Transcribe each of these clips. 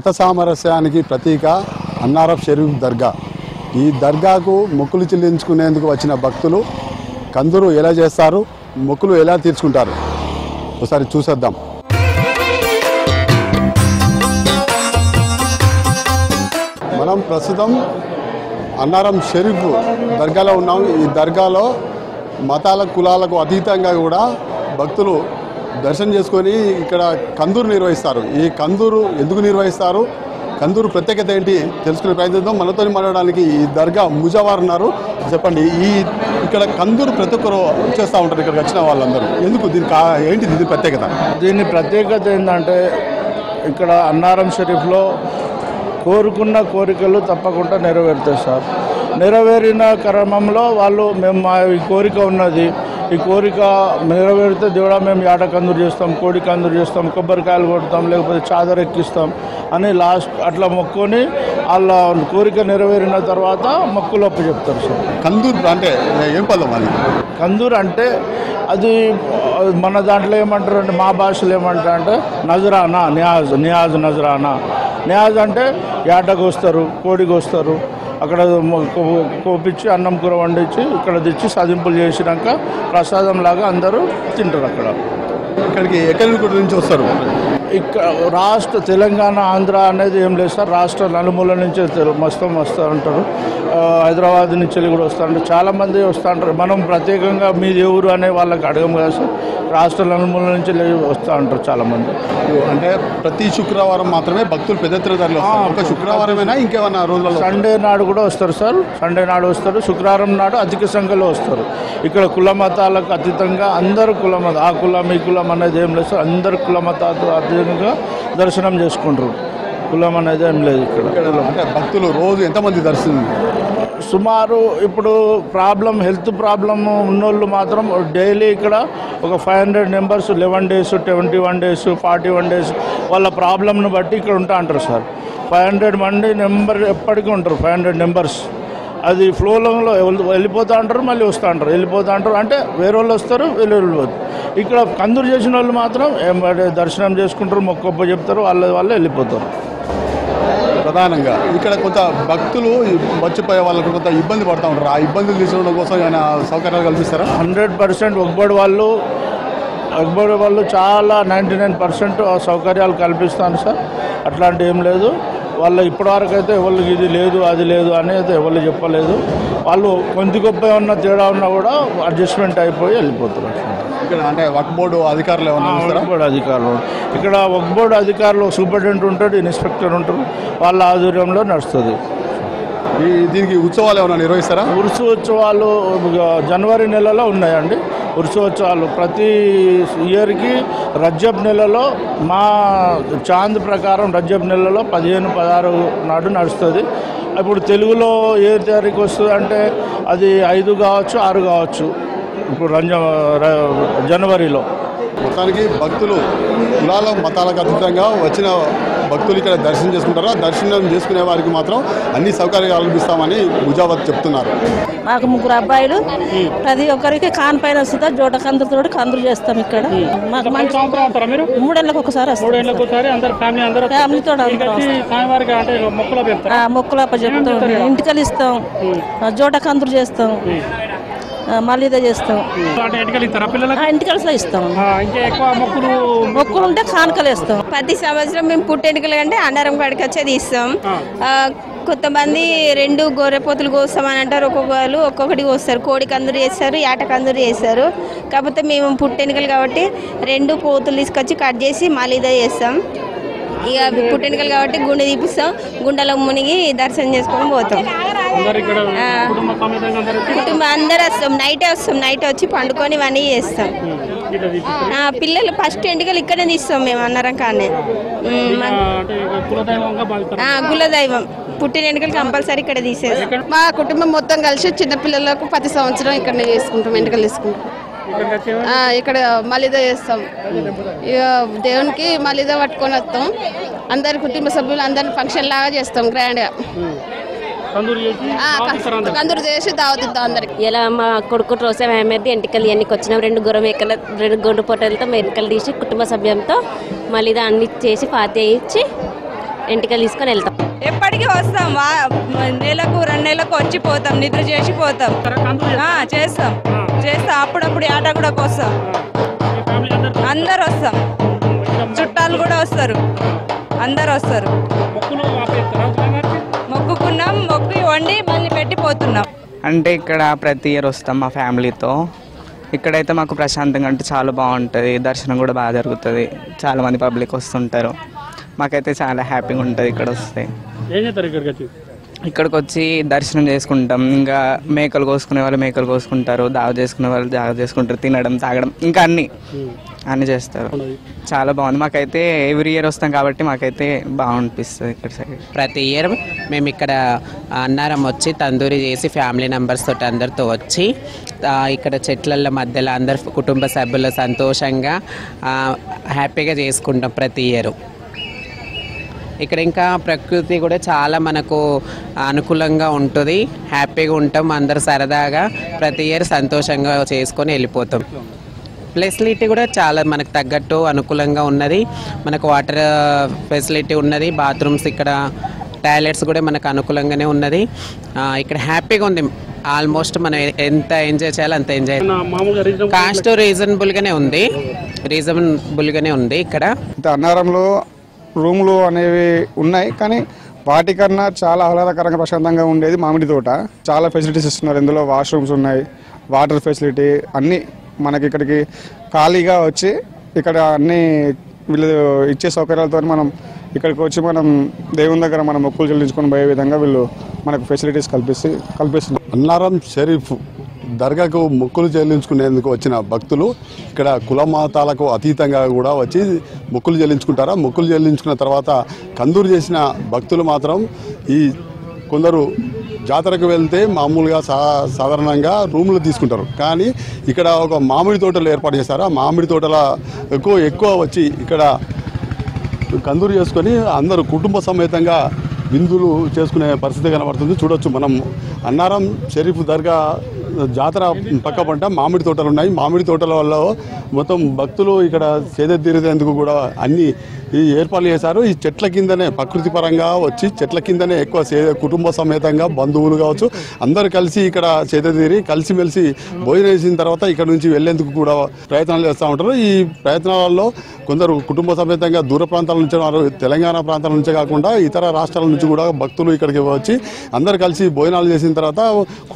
మత సామరస్యానికి ప్రతీక అన్నారఫ్ షరీఫ్ దర్గా. ఈ దర్గాకు మొక్కులు చెల్లించుకునేందుకు వచ్చిన భక్తులు కందురు ఎలా చేస్తారు, మొక్కులు ఎలా తీర్చుకుంటారు ఒకసారి చూసేద్దాం. మనం ప్రస్తుతం అన్నారం షరీఫ్ దర్గాలో ఉన్నాం. ఈ దర్గాలో మతాల కులాలకు అతీతంగా కూడా భక్తులు దర్శనం చేసుకొని ఇక్కడ కందూరు నిర్వహిస్తారు. ఈ కందూరు ఎందుకు నిర్వహిస్తారు, కందూరు ప్రత్యేకత ఏంటి తెలుసుకునే ప్రయత్నిద్దాం. మనతో మాట్లాడడానికి ఈ దర్గా ముజావార్ ఉన్నారు. చెప్పండి, ఇక్కడ కందూరు ప్రతి ఒక్కరు చేస్తూ ఉంటారు, ఇక్కడికి వచ్చిన వాళ్ళందరూ. ఎందుకు ఏంటి దీని ప్రత్యేకత? దీని ప్రత్యేకత ఏంటంటే ఇక్కడ అన్నారం షరీఫ్లో కోరుకున్న కోరికలు తప్పకుండా నెరవేరుతాయి సార్. నెరవేరిన క్రమంలో వాళ్ళు మేము మా ఈ కోరిక ఉన్నది, ఈ కోరిక నెరవేరితే దేవుడా మేము యాట కందూరు చేస్తాం, కోడి కందూరు చేస్తాం, కొబ్బరికాయలు కొడతాం, లేకపోతే చాదర ఎక్కిస్తాం అని లాస్ట్ అట్లా మొక్కుని వాళ్ళ కోరిక నెరవేరిన తర్వాత మొక్కులు అప్పు చెప్తారు సార్. కందూరు అంటే ఏం పదం అది? కందూరు అంటే అది మన దాంట్లో ఏమంటారు అంటే, మా భాషలో ఏమంటారు అంటే నజరానా, నియాజ్ నజరానా. నియాజ్ అంటే యాటకు వస్తారు, కోడికి వస్తారు, అక్కడ కోపించి అన్నం కూర వండించి ఇక్కడ తెచ్చి సాధింపులు చేసినాక ప్రసాదం లాగా అందరూ తింటారు. ఇక్కడికి ఎక్కడి నుంచి వస్తారు? ఇక్కడ రాష్ట్ర తెలంగాణ ఆంధ్ర అనేది ఏం లేదు సార్. రాష్ట్ర నలుమూల నుంచి మొత్తం వస్తూ ఉంటారు. హైదరాబాద్ నుంచి కూడా వస్తూ ఉంటారు, చాలామంది వస్తూ ఉంటారు. మనం ప్రత్యేకంగా మీది ఎవరు అనే వాళ్ళకి అడగం కదా సార్. రాష్ట్ర నలుమూల నుంచి వస్తూ ఉంటారు చాలామంది. అంటే ప్రతి శుక్రవారం మాత్రమే భక్తులు పెద్ద ఎత్తున ఒక శుక్రవారమైనా ఇంకేమన్నా రోజుల్లో? సండే నాడు కూడా వస్తారు సార్. సండే నాడు వస్తారు, శుక్రవారం నాడు అధిక సంఖ్యలో వస్తారు. ఇక్కడ కుల మతాలకు అతీతంగా అందరూ ఆ కులం ఈ కులం అనేది ఏం లేదు సార్. అందరు కుల మతాలు అతీతంగా దర్శనం చేసుకుంటారు. కులం అనేది ఏం లేదు ఇక్కడ. అంటే భక్తులు రోజు ఎంతమంది దర్శనం? సుమారు ఇప్పుడు హెల్త్ ప్రాబ్లమ్ ఉన్నోళ్ళు మాత్రం డైలీ ఇక్కడ ఒక 500 మెంబర్స్ 11 days 21 days 41 days వాళ్ళ ప్రాబ్లంను బట్టి ఇక్కడ ఉంటా అంటారు సార్. 500 మంది నెంబర్ ఎప్పటికీ ఉంటారు. 500 మెంబర్స్ అది ఫ్లోలో వెళ్ళిపోతూ ఉంటారు, మళ్ళీ వస్తూ ఉంటారు, వెళ్ళిపోతూ ఉంటారు. అంటే వేరే వాళ్ళు వస్తారు, వెళ్ళిపోతారు. ఇక్కడ కందూరు చేసిన వాళ్ళు మాత్రం దర్శనం చేసుకుంటారు, మొక్కప్ప చెప్తారు, వాళ్ళే వెళ్ళిపోతారు. ప్రధానంగా ఇక్కడ కొంత భక్తులు మర్చిపోయే వాళ్ళకు కొంత ఇబ్బంది పడుతూ ఉంటారు. ఆ ఇబ్బందులు తీసుకోవడం కోసం ఏమైనా సౌకర్యాలు కల్పిస్తారా? 100% ఒక్కబడి వాళ్ళు చాలా 99% సౌకర్యాలు కల్పిస్తాను సార్. అట్లాంటి ఏం లేదు. వాళ్ళు ఇప్పటివరకు అయితే ఎవరికి ఇది లేదు అది లేదు అనేది ఎవరు చెప్పలేదు. వాళ్ళు కొంచెం గొప్ప ఏమన్నా తేడా ఉన్నా కూడా అడ్జస్ట్మెంట్ అయిపోయి వెళ్ళిపోతారు. ఇక్కడ అంటే వక్ఫ్ బోర్డు అధికారులు ఇక్కడ వక్ఫ్ బోర్డు అధికారులు సూపరింటెండెంట్ ఉంటాడు, ఇన్స్పెక్టర్ ఉంటారు, వాళ్ళ ఆధ్వర్యంలో నడుస్తుంది. దీనికి ఉత్సవాలు ఏమైనా నిర్వహిస్తారా? ఉత్సవాలు జనవరి నెలలో ఉన్నాయండి. ఉత్సవాలు ప్రతి ఇయర్కి రజబ్ నెలలో, మా చాంద్ ప్రకారం రజబ్ నెలలో 15-16 నాడు నడుస్తుంది. ఇప్పుడు తెలుగులో ఏ తారీఖు వస్తుంది అంటే అది 5 కావచ్చు 6 కావచ్చు. ఇప్పుడు జనవరిలో మొత్తానికి భక్తులు కులాల మతాలకు అతీతంగా వచ్చిన భక్తులు ఇక్కడ దర్శనం చేసుకుంటారు. దర్శనం చేసుకునే వారికి మాత్రం అన్ని సౌకర్యాలు కల్పిస్తామని ముజావత్ చెప్తున్నారు. మాకు 3 అబ్బాయిలు, ప్రతి ఒక్కరికి కాన్ పైన వస్తుందా జోట కందుతో కందులు చేస్తాం. ఇక్కడ మాకు 3 ఏళ్ళకి ఒకసారి ఫ్యామిలీతో మొక్కులు అప్ప చెప్తాం, ఇంటికలు ఇస్తాం, జోట కందులు చేస్తాం, మళ్ళీదే చేస్తాం, ఇంటికలు ఇస్తాం. మొక్కులు ఉంటే కానుకలు ఇస్తాం. ప్రతి సంవత్సరం మేము పుట్టెంటికలు అంటే అన్నారం కాడికి వచ్చేది ఇస్తాం. కొంతమంది 2 గొర్రెపోతులు కోస్తామని అంటారు, ఒక్కొక్కరు ఒక్కొక్కటి కోస్తారు. కోడి కందూరు చేస్తారు, యాట కందూరు చేస్తారు. కాకపోతే మేము పుట్టెంటికలు కాబట్టి 2 పోతులు తీసుకొచ్చి కట్ చేసి మళ్ళీదే చేస్తాం. ఇక పుట్టెంటికలు కాబట్టి గుండె తీపిస్తాం, గుండెలో మునిగి దర్శనం చేసుకొని పోతాం. కుటుంబం అందరూ వస్తాం, నైట్ వచ్చి పండుకొని ఇవన్నీ చేస్తాం. పిల్లలు ఫస్ట్ ఎంటికలు ఇక్కడే తీస్తాం మేము అన్నారం కానీ. కులదైవం పుట్టిన ఎంటికలు కంపల్సరీ ఇక్కడ తీసేస్తాం. మా కుటుంబం మొత్తం కలిసి చిన్నపిల్లలకు ప్రతి సంవత్సరం ఇక్కడనే చేసుకుంటాం, ఎంటికలు తీసుకుంటాం. ఇక్కడ మలిదా చేస్తాం. ఇక దేవునికి మలిదా పట్టుకొని వస్తాం. అందరి కుటుంబ సభ్యులు అందరిని ఫంక్షన్ లాగా చేస్తాం గ్రాండ్గా. కందూరు చేసి దావతిద్దాం అందరికి. ఇలా మా కొడుకు రోజు అహ్మద్ ఎంటికలు ఎన్నికి వచ్చినాం. 2 గుర్రం ఎక్కల 2 గొడ్డు పొట్టలతో ఎంటికలు తీసి కుటుంబ సభ్యంతో మళ్ళీ అన్ని చేసి ఫాతిహా ఇచ్చి ఎంటికలు తీసుకొని వెళ్తాం. ఎప్పటికీ వస్తాం, నెలకు 2 నెలలకు వచ్చి పోతాం, నిద్ర చేసి పోతాం. చేస్తాం అప్పుడప్పుడు ఆట కూడా వస్తాం, అందరు వస్తాం, చుట్టాలు కూడా వస్తారు, అందరు వస్తారు. మొక్కుకున్నాం, మొక్కి వండి మళ్ళీ పెట్టిపోతున్నాం. అంటే ఇక్కడ ప్రతి ఇయర్ వస్తాం మా ఫ్యామిలీతో. ఇక్కడైతే మాకు ప్రశాంతంగా అంటే చాలా బాగుంటుంది, దర్శనం కూడా బాగా జరుగుతుంది, చాలామంది పబ్లిక్ వస్తుంటారు. మాకైతే చాలా హ్యాపీగా ఉంటుంది ఇక్కడ వస్తే. ఏం చేస్తారు ఇక్కడికి వచ్చి దర్శనం చేసుకుంటాం. ఇంకా మేకలు కోసుకునే వాళ్ళు మేకలు కోసుకుంటారు, దావ చేసుకునే వాళ్ళు దావ చేసుకుంటారు, తినడం తాగడం ఇంకా అన్నీ చేస్తారు. చాలా బాగుంది. మాకైతే ఎవ్రీ ఇయర్ వస్తాం కాబట్టి మాకైతే బాగా అనిపిస్తుంది ఇక్కడ సైడ్. ప్రతి ఇయర్ మేము ఇక్కడ అన్నారం వచ్చి తందూరి చేసి ఫ్యామిలీ మెంబర్స్ తోటి అందరితో వచ్చి ఇక్కడ చెట్ల మధ్యలో అందరు కుటుంబ సభ్యులు సంతోషంగా హ్యాపీగా చేసుకుంటాం ప్రతి ఇయర్. ఇక్కడ ఇంకా ప్రకృతి కూడా చాలా మనకు అనుకూలంగా ఉంటుంది, హ్యాపీగా ఉంటాం, అందరు సరదాగా ప్రతి ఇయర్ సంతోషంగా చేసుకొని వెళ్ళిపోతాం. ఫెసిలిటీ కూడా చాలా మనకు తగ్గట్టు అనుకూలంగా ఉన్నది. మనకు వాటర్ ఫెసిలిటీ ఉన్నది, బాత్రూమ్స్ ఇక్కడ టాయిలెట్స్ కూడా మనకు అనుకూలంగానే ఉన్నది. ఇక్కడ హ్యాపీగా ఉంది. ఆల్మోస్ట్ మనం ఎంత ఎంజాయ్ చేయాలో అంత ఎంజాయ్. కాస్ట్ రీజనబుల్గానే ఉంది ఇక్కడ. అన్నారంలో రూములు అనేవి ఉన్నాయి, కానీ వాటికన్నా చాలా ఆహ్లాదకరంగా ప్రశాంతంగా ఉండేది మామిడి తోట. చాలా ఫెసిలిటీస్ ఇస్తున్నారు ఇందులో. వాష్రూమ్స్ ఉన్నాయి, వాటర్ ఫెసిలిటీ అన్నీ మనకి ఇక్కడికి ఖాళీగా వచ్చి ఇక్కడ అన్నీ వీళ్ళు ఇచ్చే సౌకర్యాలతో మనం ఇక్కడికి వచ్చి మనం దేవుని దగ్గర మనం మొక్కులు చెల్లించుకొని పోయే విధంగా వీళ్ళు మనకు ఫెసిలిటీస్ కల్పిస్తున్నారు. అన్నారం షరీఫ్ దర్గాకు మొక్కులు చెల్లించుకునేందుకు వచ్చిన భక్తులు ఇక్కడ కుల మతాలకు అతీతంగా కూడా వచ్చి మొక్కులు చెల్లించుకుంటారా. మొక్కులు చెల్లించుకున్న తర్వాత కందూరు చేసిన భక్తులు మాత్రం ఈ కొందరు జాతరకు వెళ్తే మామూలుగా సాధారణంగా రూములు తీసుకుంటారు, కానీ ఇక్కడ ఒక మామిడి తోటలు ఏర్పాటు చేశారు. ఆ మామిడి తోటల ఎక్కువ వచ్చి ఇక్కడ కందూరు చేసుకొని అందరూ కుటుంబ సమేతంగా విందులు చేసుకునే పరిస్థితి కనబడుతుంది. చూడొచ్చు మనం అన్నారం షరీఫ్ దర్గా జాతర పక్క పంట మామిడి తోటలు ఉన్నాయి. మామిడి తోటల వల్ల మొత్తం భక్తులు ఇక్కడ సేద తీరేందుకు కూడా అన్ని ఏర్పాట్లు చేశారు. ఈ చెట్ల కిందనే ప్రకృతి పరంగా వచ్చి చెట్ల కిందనే ఎక్కువ కుటుంబ సమేతంగా బంధువులు కావచ్చు అందరూ కలిసి ఇక్కడ సేద తీరి కలిసిమెలిసి భోజనం చేసిన తర్వాత ఇక్కడ నుంచి వెళ్లేందుకు కూడా ప్రయత్నాలు చేస్తూ ఉంటారు. ఈ ప్రయత్నాలలో కొందరు కుటుంబ సమేతంగా దూర ప్రాంతాల నుంచి ఉన్నారు, తెలంగాణ ప్రాంతాల నుంచే కాకుండా ఇతర రాష్ట్రాల నుంచి కూడా భక్తులు ఇక్కడికి వచ్చి అందరు కలిసి భోజనాలు చేసిన తర్వాత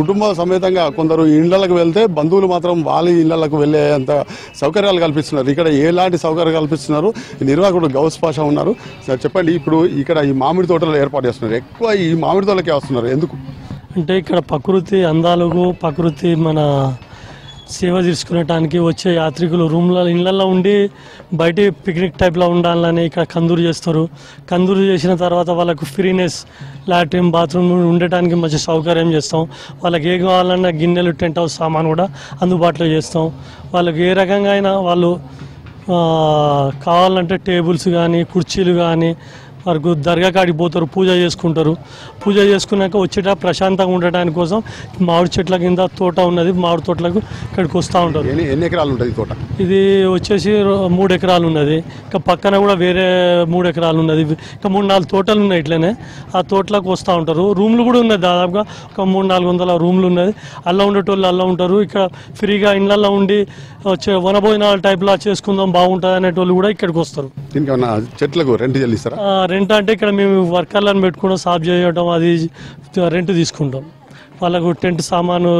కుటుంబ సమేతంగా కొందరు ఇళ్లకు వెళ్తే బంధువులు మాత్రం వాళ్ళ ఇళ్లకు వెళ్ళే అంత సౌకర్యాలు కల్పిస్తున్నారు. ఇక్కడ ఎలాంటి సౌకర్యాలు కల్పిస్తున్నారు నిర్వాహకుడు గౌస్ పాషా ఉన్నారు. సార్ చెప్పండి, ఇప్పుడు ఇక్కడ ఈ మామిడి తోటలు ఏర్పాటు చేస్తున్నారు, ఎక్కువ ఈ మామిడి తోటలకే వస్తున్నారు, ఎందుకు? అంటే ఇక్కడ ప్రకృతి అందాలకు ప్రకృతి మన సేవ తీసుకునేటానికి వచ్చే యాత్రికులు ఇళ్లలో ఉండి బయట పిక్నిక్ టైప్లో ఉండాలని ఇక్కడ కందూరు చేస్తారు. కందూరు చేసిన తర్వాత వాళ్ళకు ఫ్రీనెస్ లాట్రిన్ బాత్రూమ్ ఉండటానికి మంచి సౌకర్యం చేస్తాం. వాళ్ళకి ఏ కావాలన్నా గిన్నెలు టెంట్ హౌస్ సామాన్ కూడా అందుబాటులో చేస్తాం. వాళ్ళకి ఏ రకంగా అయినా వాళ్ళు కావాలంటే టేబుల్స్ కానీ కుర్చీలు కానీ వరకు దర్గా కాడికి పోతారు, పూజ చేసుకుంటారు. పూజ చేసుకున్నాక వచ్చేట ప్రశాంతంగా ఉండటానికి కోసం మామిడి చెట్ల కింద తోట ఉన్నది, మామిడి తోటలకు ఇక్కడికి వస్తూ ఉంటారు. ఎన్ని ఎకరాలు ఉంటుంది తోట? ఇది వచ్చేసి 3 ఎకరాలు ఉన్నది. ఇంకా పక్కన కూడా వేరే 3 ఎకరాలు ఉన్నది. ఇంకా 3-4 తోటలు ఉన్నాయి ఇట్లనే. ఆ తోటలకు వస్తూ ఉంటారు. రూమ్లు కూడా ఉన్నాయి, దాదాపుగా ఒక 300-400 రూమ్లు ఉన్నది. అలా ఉండేటోళ్ళు అలా ఉంటారు. ఇక్కడ ఫ్రీగా ఇళ్ళల్లో ఉండి వచ్చే వనభోజనాల టైప్లో చేసుకుందాం బాగుంటుంది అనేటోళ్ళు కూడా ఇక్కడికి వస్తారు. చెట్లకు రెంట్ చెల్లిస్తారా? రెంట్ అంటే ఇక్కడ మేము వర్కర్లను పెట్టుకుని సాఫ్ చేయడం అది రెంట్ తీసుకుంటాం. వాళ్ళకు టెంట్ సామాను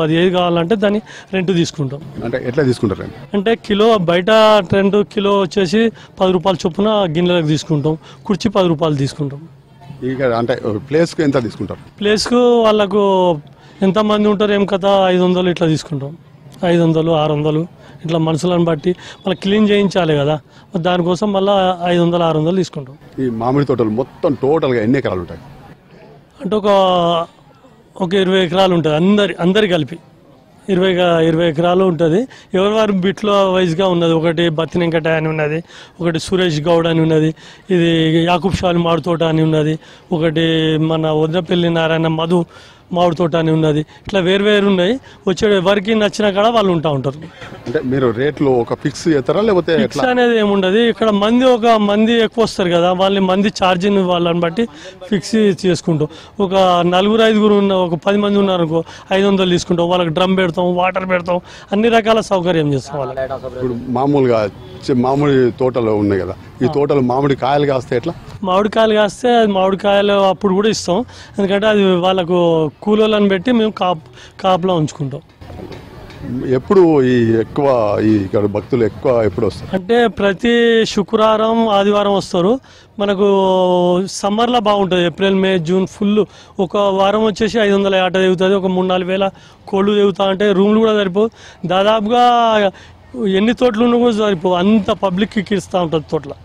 అది ఏది కావాలంటే దాన్ని రెంట్ తీసుకుంటాం. అంటే ఎట్లా తీసుకుంటారు? అంటే కిలో బయట రెంట్ కిలో వచ్చేసి 10 రూపాయల చొప్పున గిన్నెలకు తీసుకుంటాం. కుర్చీ 10 రూపాయలు తీసుకుంటాం. అంటే ప్లేస్కు ఎంత తీసుకుంటారు? ప్లేస్కు వాళ్ళకు ఎంతమంది ఉంటారు ఏం కథ 500 ఇట్లా తీసుకుంటాం. 500, 600 ఇట్లా మనుషులను బట్టి మళ్ళీ క్లీన్ చేయించాలి కదా, దానికోసం మళ్ళీ 500, 600 తీసుకుంటాం. ఈ మామిడి తోటలు మొత్తం టోటల్గా ఎన్ని ఎకరాలు ఉంటాయి? అంటే ఒక 20 ఎకరాలు ఉంటుంది. అందరి కలిపి 20 ఎకరాలు ఉంటుంది. ఎవరి బిట్లో వైజ్గా ఉన్నది. ఒకటి బత్తినెంకట అని ఉన్నది, ఒకటి సురేష్ గౌడ్ అని ఉన్నది, ఇది యాకూబ్ షాలి మామిడి తోట అని ఉన్నది, ఒకటి మన వద్రపల్లి నారాయణ మధు మామిడి తోట అని ఉన్నది, ఇట్లా వేరు ఉన్నాయి. వచ్చే ఎవరికి నచ్చిన కాడ వాళ్ళు ఉంటారు. అంటే మీరు రేట్లు ఒక ఫిక్స్ చేస్తారా లేకపోతే ఫిక్స్ అనేది ఏముండదు. ఇక్కడ మంది ఎక్కువ వస్తారు కదా, వాళ్ళని మంది ఛార్జింగ్ వాళ్ళని బట్టి ఫిక్స్ చేసుకుంటాం. ఒక 4-5 ఉన్న ఒక 10 మంది ఉన్నారనుకో 500 తీసుకుంటాం. వాళ్ళకి డ్రమ్ పెడతాం, వాటర్ పెడతాం, అన్ని రకాల సౌకర్యం చేస్తాం వాళ్ళకి. ఇప్పుడు మామూలుగా మామిడి తోటలు ఉన్నాయి కదా, ఈ తోటలు మామిడి కాయలు కాస్తే ఎట్లా? మామిడికాయలు కాస్తే అది మామిడికాయలు అప్పుడు కూడా ఇస్తాం. ఎందుకంటే అది వాళ్ళకు కూలోళ్ళని పెట్టి మేము కాపులో ఉంచుకుంటాం. ఎప్పుడు ఇక్కడ భక్తులు ఎక్కువ ఎప్పుడు వస్తారు అంటే ప్రతి శుక్రవారం ఆదివారం వస్తారు. మనకు సమ్మర్లో బాగుంటుంది, ఏప్రిల్ మే జూన్ ఫుల్. ఒక వారం వచ్చేసి 500 ఆట దిగుతుంది. ఒక 3-4 వేల కోళ్ళు దిగుతా అంటే రూమ్లు కూడా సరిపోవు. దాదాపుగా ఎన్ని తోటలు ఉన్నా కూడా సరిపోవు, అంత పబ్లిక్ ఇస్తూ ఉంటుంది తోటలో.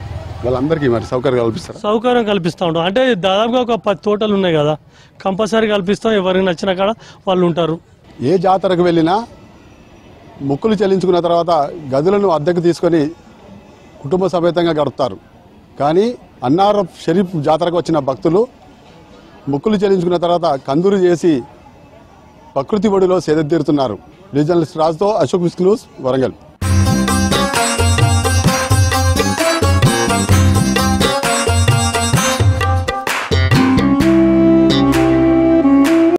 వాళ్ళందరికీ మరి సౌకర్యం కల్పిస్తూ ఉంటాం. అంటే దాదాపుగా ఒక 10 తోటలు ఉన్నాయి కదా, కంపల్సరీ కల్పిస్తాం. ఎవరికి నచ్చిన కాడ వాళ్ళు ఉంటారు. ఏ జాతరకు వెళ్ళినా మొక్కులు చెల్లించుకున్న తర్వాత గదులను అద్దెకు తీసుకొని కుటుంబ సమేతంగా గడుపుతారు. కానీ అన్నారం షరీఫ్ జాతరకు వచ్చిన భక్తులు మొక్కులు చెల్లించుకున్న తర్వాత కందూరు చేసి ప్రకృతి ఒడిలో సేద తీరుతున్నారు. రీజనలిస్ట్ రాజుతో అశోక్ న్యూస్, వరంగల్.